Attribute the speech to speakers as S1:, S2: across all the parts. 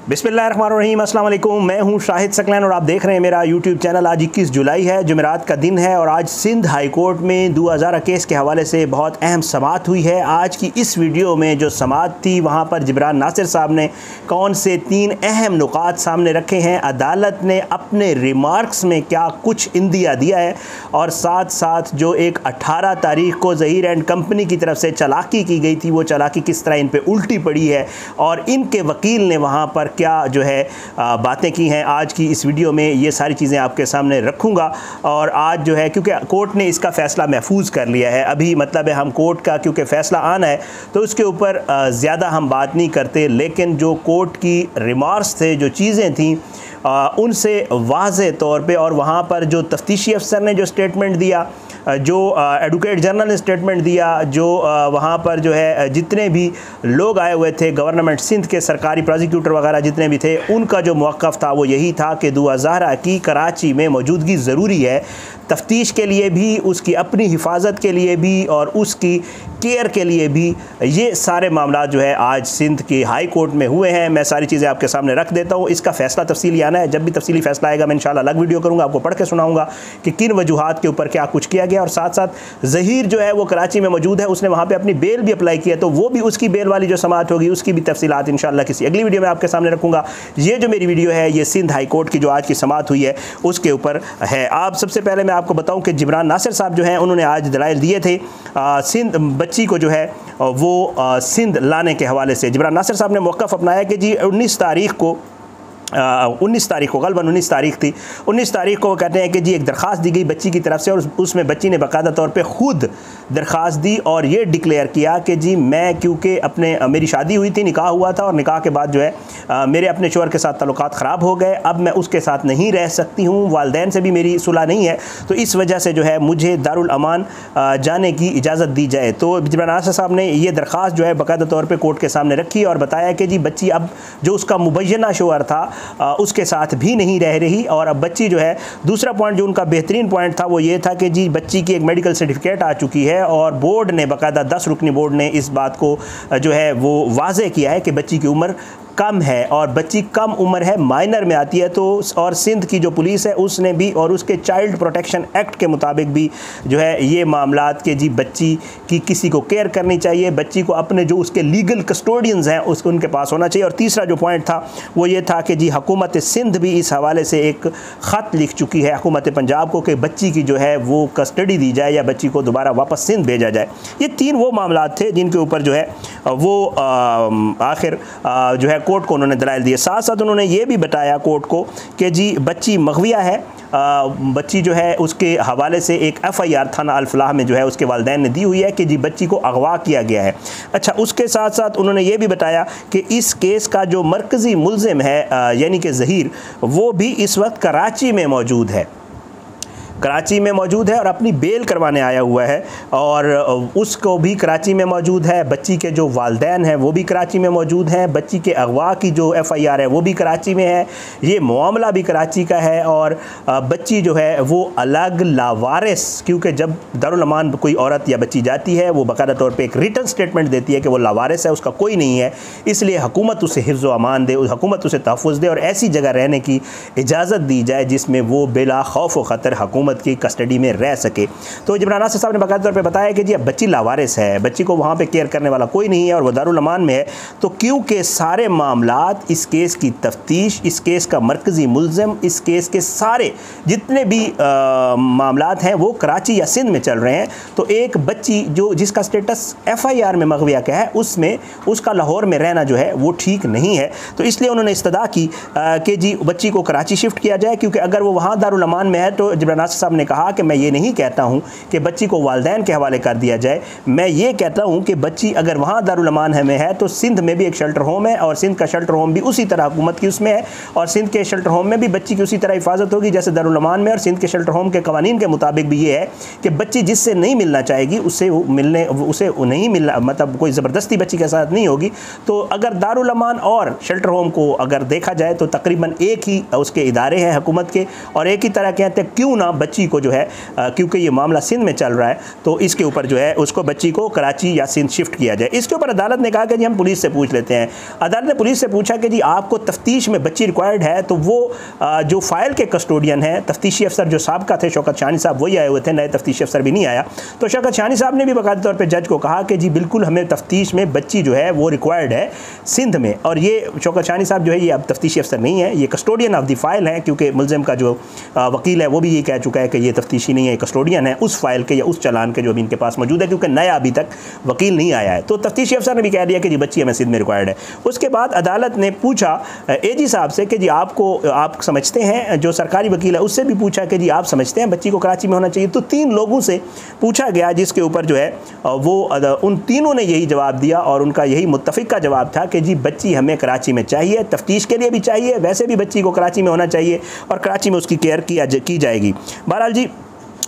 S1: बिस्मिल्लाहिर्रहमानिर्रहीम, अस्सलाम वालेकुम। मैं हूं शाहिद सकलैन और आप देख रहे हैं मेरा यूट्यूब चैनल। आज 21 जुलाई है, जुमेरात का दिन है और आज सिंध हाई कोर्ट में 2000 केस के हवाले से बहुत अहम समाअत हुई है। आज की इस वीडियो में जो समाअत थी वहां पर जिब्रान नासिर साहब ने कौन से 3 अहम नुकात सामने रखे हैं, अदालत ने अपने रिमार्क्स में क्या कुछ इंदिया दिया है और साथ साथ जो एक 18 तारीख को ज़हीर एंड कंपनी की तरफ से चालाकी की गई थी वो चालाकी किस तरह इन पे उल्टी पड़ी है और इनके वकील ने वहाँ पर क्या जो है बातें की हैं। आज की इस वीडियो में ये सारी चीज़ें आपके सामने रखूँगा और आज जो है क्योंकि कोर्ट ने इसका फ़ैसला महफूज कर लिया है, अभी मतलब है हम कोर्ट का क्योंकि फ़ैसला आना है तो उसके ऊपर ज़्यादा हम बात नहीं करते, लेकिन जो कोर्ट की रिमार्क्स थे, जो चीज़ें थीं उनसे वाज़े तौर पे और वहाँ पर जो तफ्तीशी अफसर ने जो स्टेटमेंट दिया, जो एडवोकेट जनरल ने स्टेटमेंट दिया, जो वहाँ पर जो है जितने भी लोग आए हुए थे, गवर्नमेंट सिंध के सरकारी प्रोसिक्यूटर वगैरह जितने भी थे, उनका जो मौक़िफ़ था वो यही था कि दुआ ज़हरा की कराची में मौजूदगी ज़रूरी है, तफ्तीश के लिए भी, उसकी अपनी हिफाजत के लिए भी और उसकी केयर के लिए भी। ये सारे मामला जो है आज सिंध की हाई कोर्ट में हुए हैं। मैं सारी चीज़ें आपके सामने रख देता हूँ। इसका फ़ैसला तफसीली आना है, जब भी तफसीली फ़ैसला आएगा मैं इंशाल्लाह अलग वीडियो करूँगा, आपको पढ़ के सुनाऊँगा कि किन वजूहात के ऊपर क्या कुछ किया गया। और साथ साथ ज़हीर जो है वो कराची में मौजूद है, उसने वहाँ पर अपनी बेल भी अप्लाई किया, तो वो भी उसकी बेल वाली जो समाअत होगी उसकी भी तफसीलात इंशाल्लाह किसी अगली वीडियो में आपके सामने रखूँगा। ये जो मेरी वीडियो है ये सिंध हाई कोर्ट की जो आज की समाअत हुई है उसके ऊपर है। आप सबसे पहले मैं आपको बताऊँ कि जिब्रान नासिर साहब जो हैं उन्होंने आज दलाइल दिए थे सिंध बच्ची को जो है वो सिंध लाने के हवाले से। जिब्रान नासिर साहब ने मौक़िफ़ अपनाया कि जी 19 तारीख को गलबन 19 तारीख थी, 19 तारीख को वो कहते हैं कि जी एक दरख्वास्त दी गई बच्ची की तरफ से और उसमें बच्ची ने बाकायदा तौर पे ख़ुद दरख्वास्त दी और ये डिक्लेयर किया कि जी मैं क्योंकि मेरी शादी हुई थी, निकाह हुआ था और निकाह के बाद जो है मेरे अपने शोहर के साथ ताल्लुकात ख़राब हो गए, अब मैं उसके साथ नहीं रह सकती हूँ, वालिदैन से भी मेरी सुलह नहीं है, तो इस वजह से जो है मुझे दारुल अमान जाने की इजाज़त दी जाए। तो जिब्रान नासिर साहब ने ये दरख्वास्त जो है बाकायदा तौर पर कोर्ट के सामने रखी और बताया कि जी बच्ची अब जो उसका मुबैना शोहर था उसके साथ भी नहीं रह रही और अब बच्ची जो है, दूसरा पॉइंट जो उनका बेहतरीन पॉइंट था वो ये था कि जी बच्ची की एक मेडिकल सर्टिफिकेट आ चुकी है और बोर्ड ने बाकायदा 10 रुकनी बोर्ड ने इस बात को जो है वो वाज़े किया है कि बच्ची की उम्र कम है और बच्ची कम उम्र है, माइनर में आती है। तो और सिंध की जो पुलिस है उसने भी और उसके चाइल्ड प्रोटेक्शन एक्ट के मुताबिक भी जो है ये मामलात के जी बच्ची की किसी को केयर करनी चाहिए, बच्ची को अपने जो उसके लीगल कस्टोडियंस हैं उनके पास होना चाहिए। और तीसरा जो पॉइंट था वो ये था कि जी हुकूमत सिंध भी इस हवाले से एक ख़त लिख चुकी है हुकूमत पंजाब को कि बच्ची की जो है वो कस्टडी दी जाए या बच्ची को दोबारा वापस सिंध भेजा जाए। ये 3 वो मामलात थे जिनके ऊपर जो है वो आखिर जो है कोर्ट को उन्होंने दलाइल दिए। साथ साथ उन्होंने ये भी बताया कोर्ट को कि जी बच्ची मग़विया है, बच्ची जो है उसके हवाले से एक FIR थाना अल-फलाह में जो है उसके वालिदैन ने दी हुई है कि जी बच्ची को अगवा किया गया है। अच्छा, उसके साथ साथ उन्होंने ये भी बताया कि इस केस का जो मरकज़ी मुल्ज़िम है यानी कि ज़हीर, वो भी इस वक्त कराची में मौजूद है, कराची में मौजूद है और अपनी बेल करवाने आया हुआ है और उसको भी कराची में मौजूद है। बच्ची के जो वालिदैन हैं वो भी कराची में मौजूद हैं, बच्ची के अगवा की जो FIR है वो भी कराची में है, ये मामला भी कराची का है और बच्ची जो है वो अलग लावारिस, क्योंकि जब दारुल अमान कोई औरत या बच्ची जाती है वो बाकायदा तौर पर एक रिटन स्टेटमेंट देती है कि वो लावारिस है, उसका कोई नहीं है, इसलिए हुकूमत उसे हिफ्ज़ व अमान दे, हुकूमत उसे तहफ़्फ़ुज़ दे और ऐसी जगह रहने की इजाज़त दी जाए जिसमें वो बिला खौफ व ख़तर हुकूमत की कस्टडी में रह सके। तो जिब्रान नासिर साहब ने बाकायदा तौर पे बताया कि जी अब बच्ची लावारिस है, बच्ची को वहाँ पे केयर करने वाला कोई नहीं है और वह दारुल अमान में है, तो क्योंकि सारे मामलात, इस केस की तफ्तीश, इस केस का मरकज़ी मुल्ज़िम, इस केस के सारे जितने भी मामलात हैं वो कराची या सिंध में चल रहे हैं, तो एक बच्ची जो जिसका स्टेटस FIR में मग़विया का है उसमें उसका लाहौर में रहना जो है वो ठीक नहीं है। तो इसलिए उन्होंने इस्तदा की कि जी बच्ची को कराची शिफ्ट किया जाए, क्योंकि अगर वो वहाँ दारुल अमान में है तो जिब्रान नासिर साहब ने कहा कि मैं ये नहीं कहता हूँ कि बच्ची को वालिदैन के हवाले कर दिया जाए, मैं ये कहता हूँ कि बच्ची अगर वहाँ दारुल अमान में है तो सिंध में भी एक शेल्टर होम है और सिंध का शेल्टर होम भी उसी तरह हुकूमत की उसमें है और सिंध के शेल्टर होम में भी बच्ची की उसी तरह हिफाजत होगी जैसे दारुल अमान में। और सिंध के शेल्टर होम के कवानीन के मुताबिक भी ये है कि बच्ची जिससे नहीं मिलना चाहेगी उसे नहीं मिलना, मतलब कोई ज़बरदस्ती बच्ची के साथ नहीं होगी। तो अगर दारुल अमान और शेल्टर होम को अगर देखा जाए तो तकरीबन एक ही उसके इदारे हैं हुकूमत के और एक ही तरह कहते हैं, क्यों ना बच्ची को जो है क्योंकि ये मामला सिंध में चल रहा है तो इसके ऊपर जो है उसको बच्ची को कराची या सिंध शिफ्ट किया जाए। इसके ऊपर अदालत ने कहा कि जी हम पुलिस से पूछ लेते हैं। अदालत ने पुलिस से पूछा कि जी आपको तफ्तीश में बच्ची रिक्वायर्ड है, तो वो जो फाइल के कस्टोडियन है तफ्तीशी अफसर जो साबका थे शौकत शानी साहब वही आए हुए थे, नए तफ्तीशी अफसर भी नहीं आया। तो शौकत शानी साहब ने भी बाकायदा तौर पर जज को कहा कि जी बिल्कुल हमें तफ्तीश में बच्ची जो है वो रिक्वायर्ड है सिंध में। और ये शौकत शानी साहब जो है ये अब तफ्तीशी अफसर नहीं है, ये कस्टोडियन ऑफ द फाइल है, क्योंकि मुलजिम का जो वकील है वो भी ये कह चुका है कि ये तफ्तीशी नहीं है, कस्टोडियन है उस फाइल के या उस चालान के जो अभी इनके पास मौजूद है, क्योंकि नया अभी तक वकील नहीं आया है। तो तफ्तीशी अफसर ने भी कह दिया कि जी बच्ची हमें सिंध में रिक्वायर्ड है। उसके बाद अदालत ने पूछा एजी साहब से कि जी आप समझते हैं, जो सरकारी वकील है उससे भी पूछा कि जी आप समझते हैं बच्ची को कराची में होना चाहिए। तो 3 लोगों से पूछा गया जिसके ऊपर जो है वो उन तीनों ने यही जवाब दिया और उनका यही मुत्तफिक का जवाब था कि जी बच्ची हमें कराची में चाहिए, तफ्तीश के लिए भी चाहिए, वैसे भी बच्ची को कराची में होना चाहिए और कराची में उसकी केयर की जाएगी। बहरहाल जी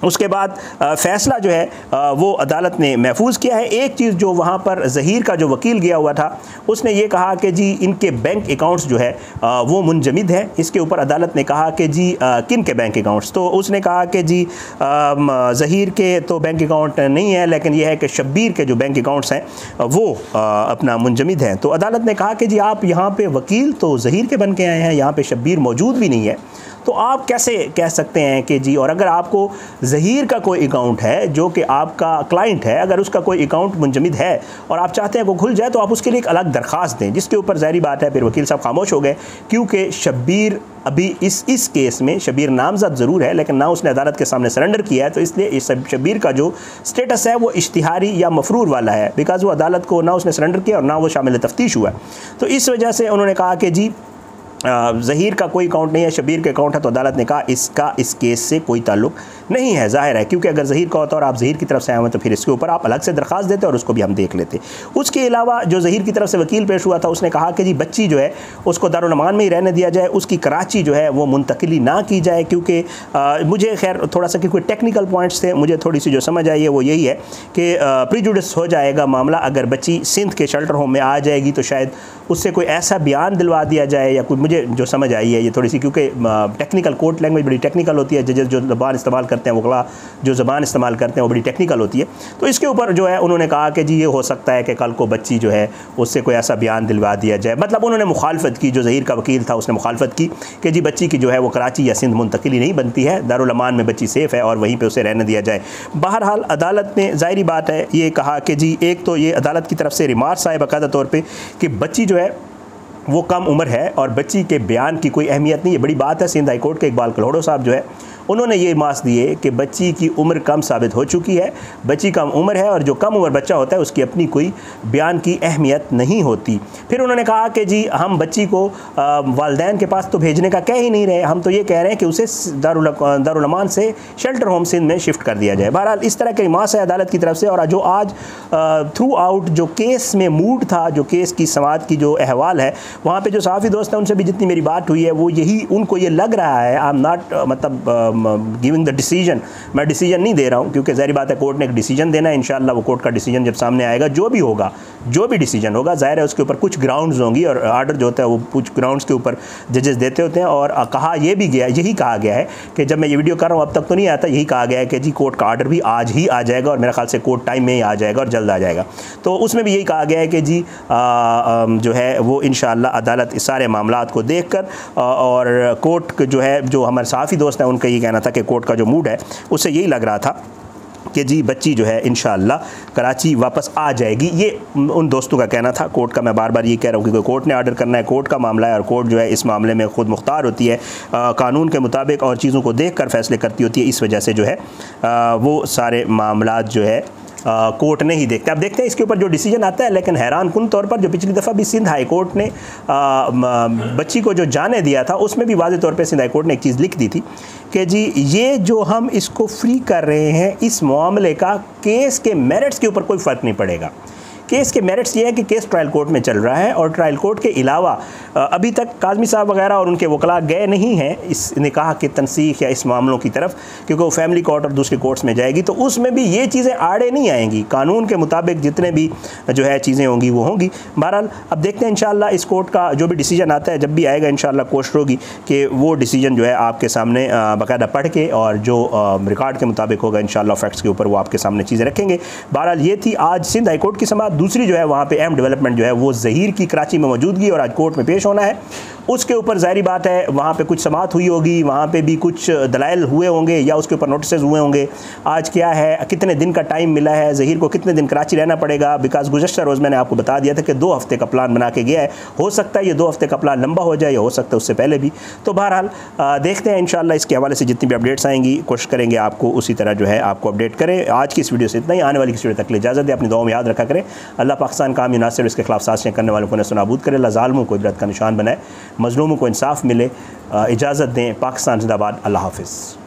S1: उसके बाद फ़ैसला जो है वो अदालत ने महफूज किया है। एक चीज़ जो वहाँ पर ज़हीर का जो वकील गया हुआ था उसने ये कहा कि जी इनके बैंक अकाउंट्स जो है वो मुंजमिद है। इसके ऊपर अदालत ने कहा कि जी किन के बैंक अकाउंट्स, तो उसने कहा कि जी ज़हीर के तो बैंक अकाउंट नहीं है, लेकिन यह है कि शब्बीर के जो बैंक अकाउंट्स हैं वो अपना मुंजमिद हैं। तो अदालत ने कहा कि जी आप यहाँ पर वकील तो ज़हीर के बन के आए हैं, यहाँ पर शब्बीर मौजूद भी नहीं है, तो आप कैसे कह सकते हैं कि जी, और अगर आपको ज़हीर का कोई अकाउंट है जो कि आपका क्लाइंट है, अगर उसका कोई अकाउंट मुंजमिद है और आप चाहते हैं वो खुल जाए तो आप उसके लिए एक अलग दरख्वास्त दें, जिसके ऊपर ज़ाहिर बात है फिर वकील साहब खामोश हो गए, क्योंकि शब्बीर अभी इस केस में शब्बीर नामजद ज़रूर है लेकिन ना उसने अदालत के सामने सरेंडर किया है। तो इसलिए इस शब्बीर का जो स्टेटस है वो इश्तिहारी या मफरूर वाला है, बिकॉज़ वो अदालत को ना उसने सरेंडर किया और ना वो शामिल तफ्तीश हुआ। तो इस वजह से उन्होंने कहा कि जी ज़हीर का कोई अकाउंट नहीं है, शब्बीर के अकाउंट है। तो अदालत ने कहा इसका इस केस से कोई ताल्लुक नहीं है, ज़ाहिर है, क्योंकि अगर ज़हीर का होता और आप ज़हीर की तरफ से आए हुए तो फिर इसके ऊपर आप अलग से दरख्वास्त देते और उसको भी हम देख लेते। उसके अलावा जो ज़हीर की तरफ से वकील पेश हुआ था उसने कहा कि जी बच्ची जो है उसको दारुल अमान में ही रहने दिया जाए, उसकी कराची जो है वो मुंतकिली ना की जाए, क्योंकि मुझे खैर थोड़ा सा क्योंकि टेक्निकल पॉइंट्स थे, मुझे थोड़ी सी जो समझ आई है वो यही है कि प्रीजुडिस हो जाएगा मामला। अगर बच्ची सिंध के शेल्टर होम में आ जाएगी तो शायद उससे कोई ऐसा बयान दिलवा दिया जाए या कोई, मुझे जो समझ आई है ये थोड़ी सी, क्योंकि टेक्निकल कोर्ट लैंग्वेज बड़ी टेक्निकल होती है, जजेस जो ज़बान इस्तेमाल करते हैं, वकला जो ज़बान इस्तेमाल करते हैं वो बड़ी टेक्निकल होती है। तो इसके ऊपर जो है उन्होंने कहा कि जी ये हो सकता है कि कल को बच्ची जो है उससे कोई ऐसा बयान दिलवा दिया जाए। मतलब उन्होंने मुखालफत की, जो ज़हीर का वकील था उसने मुखालफत की कि जी बच्ची की जो है वो कराची या सिंध मुंतकिली नहीं बनती है, दारुल अमान में बच्ची सेफ़ है और वहीं पर उसे रहने दिया जाए। बहरहाल अदालत ने ज़ाहिरी बात है ये कहा कि जी एक तो ये अदालत की तरफ से रिमार्क्स आए बाकायदा तौर पर कि बच्ची जो है वो कम उम्र है और बच्ची के बयान की कोई अहमियत नहीं है। बड़ी बात है, सिंध हाई कोर्ट के इकबाल कलोड़ो साहब जो है उन्होंने ये मार्क्स दिए कि बच्ची की उम्र कम साबित हो चुकी है, बच्ची कम उम्र है और जो कम उम्र बच्चा होता है उसकी अपनी कोई बयान की अहमियत नहीं होती। फिर उन्होंने कहा कि जी हम बच्ची को वालिदैन के पास तो भेजने का कह ही नहीं रहे, हम तो ये कह रहे हैं कि उसे दारुल अमान से शेल्टर होम सिंध में शिफ्ट कर दिया जाए। बहरहाल इस तरह के रिमार्क्स है अदालत की तरफ से। और जो आज थ्रू आउट जो केस में मूड था, जो केस की समाअत की जो अहवाल है, वहाँ पर जो सहाफ़ी दोस्त हैं उनसे भी जितनी मेरी बात हुई है वो यही, उनको ये लग रहा है, आई एम नॉट मतलब गिविंग द डिसीजन, मैं डिसीजन नहीं दे रहा हूँ, क्योंकि ज़ाहिर बात है कोर्ट ने एक डिसीजन देना है, इंशाअल्लाह वो कोर्ट का डिसीजन जब सामने आएगा, जो भी होगा, जो भी डिसीजन होगा, ज़ाहिर है उसके ऊपर कुछ ग्राउंड्स होंगी और आर्डर जो होता है वो कुछ ग्राउंड्स के ऊपर जजेस देते होते हैं। और कहा ये भी गया, यही कहा गया है कि जब मैं ये वीडियो कर रहा हूँ अब तक तो नहीं आता, यही कहा गया है कि जी कोर्ट का आर्डर भी आज ही आ जाएगा और मेरे ख्याल से कोर्ट टाइम में ही आ जाएगा और जल्द आ जाएगा। तो उसमें भी यही कहा गया है कि जी जो है वो इंशाअल्लाह अदालत इस सारे मामलात को देख कर और कोर्ट जो है, जो हमारे सहाफ़ी दोस्त हैं उनका ये कहना था कि कोर्ट का जो मूड है उससे यही लग रहा था कि जी बच्ची जो है इंशाअल्लाह कराची वापस आ जाएगी। ये उन दोस्तों का कहना था। कोर्ट का मैं बार बार ये कह रहा हूँ क्योंकि कोर्ट ने आर्डर करना है, कोर्ट का मामला है और कोर्ट जो है इस मामले में ख़ुद मुख्तार होती है, कानून के मुताबिक और चीज़ों को देख कर फैसले करती होती है। इस वजह से जो है वो सारे मामलात जो है कोर्ट ने ही देखते हैं। अब देखते हैं इसके ऊपर जो डिसीजन आता है। लेकिन हैरान कुन तौर पर जो पिछली दफ़ा भी सिंध हाई कोर्ट ने बच्ची को जो जाने दिया था उसमें भी वाज़ेह तौर पे सिंध हाई कोर्ट ने एक चीज़ लिख दी थी कि जी ये जो हम इसको फ्री कर रहे हैं, इस मामले का केस के मेरिट्स के ऊपर कोई फ़र्क नहीं पड़ेगा। केस के मेरिट्स ये हैं कि केस ट्रायल कोर्ट में चल रहा है और ट्रायल कोर्ट के अलावा अभी तक काज़मी साहब वगैरह और उनके वकला गए नहीं हैं इस निकाह के तनसीख या इस मामलों की तरफ, क्योंकि वो फैमिली कोर्ट और दूसरी कोर्ट्स में जाएगी, तो उसमें भी ये चीज़ें आड़े नहीं आएंगी। कानून के मुताबिक जितने भी जो है चीज़ें होंगी वो होंगी। बहरहाल अब देखते हैं इंशाअल्लाह इस कोर्ट का जो भी डिसीजन आता है, जब भी आएगा इंशाअल्लाह कोशिश होगी कि वो डिसीजन जो है आपके सामने बाकायदा पढ़ के और जो रिकॉर्ड के मुताबिक होगा इंशाअल्लाह फैक्ट्स के ऊपर वो आपके सामने चीज़ें रखेंगे। बहरहाल ये थी आज सिंध हाई कोर्ट की समाअत। दूसरी जो है वहाँ पे अहम डेवलपमेंट जो है वो ज़हीर की कराची में मौजूदगी और आज कोर्ट में पेश होना है। उसके ऊपर ज़ाहिर बात है वहाँ पे कुछ समाअत हुई होगी, वहाँ पे भी कुछ दलाइल हुए होंगे या उसके ऊपर नोटिस हुए होंगे। आज क्या है, कितने दिन का टाइम मिला है, ज़हीर को कितने दिन कराची रहना पड़ेगा, बिकॉज गुज़श्ता रोज़ मैंने आपको बता दिया था कि 2 हफ़्ते का प्लान बना के गया है। हो सकता है ये 2 हफ़्ते का प्लान लंबा हो जाए या हो सकता है उससे पहले भी। तो बहरहाल देखते हैं इंशाअल्लाह इसके हवाले से जितनी भी अपडेट्स आएंगी कोशिश करेंगे आपको उसी तरह जो है आपको अपडेट करें। आज की इस वीडियो से इतना ही, आने वाली किसी वीडियो तक इजाज़त दे, अपनी दुआओं में याद रखा करें। अल्लाह पाकिस्तान कामी नासिर इसके खिलाफ साजिशें करने वालों को नस्तनाबूद करे, अल्लाह ज़ालिमों को इबरत का निशान बनाए, मज़लूमों को इंसाफ मिले। इजाज़त दें। पाकिस्तान जिंदाबाद। अल्लाह हाफ़िज़।